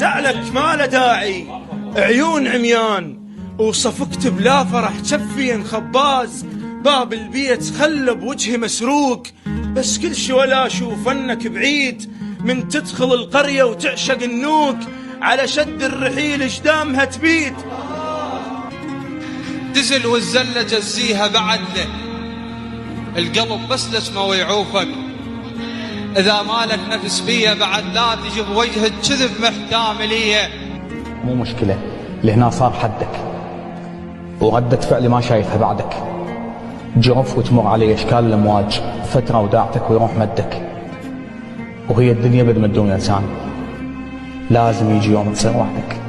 زعلك ما له داعي، عيون عميان وصفقت بلا فرح، شفين خباز باب البيت خلى بوجهي مسروق. بس كل شي ولا اشوف انك بعيد من تدخل القرية وتعشق النوك، على شد الرحيل جدامها تبيد. تزل والزلة جزيها بعد له، القلب بس لاسمه ويعوفك. إذا مالك نفس فيا بعد لا تجي بوجهك كذب محتاملية. مو مشكلة، لهنا صار حدك وردة فعلي ما شايفها بعدك. جرف وتمر علي أشكال الأمواج، فترة وداعتك ويروح مدك. وهي الدنيا بدم الدنيا إنسان، لازم يجي يوم تصير وحدك.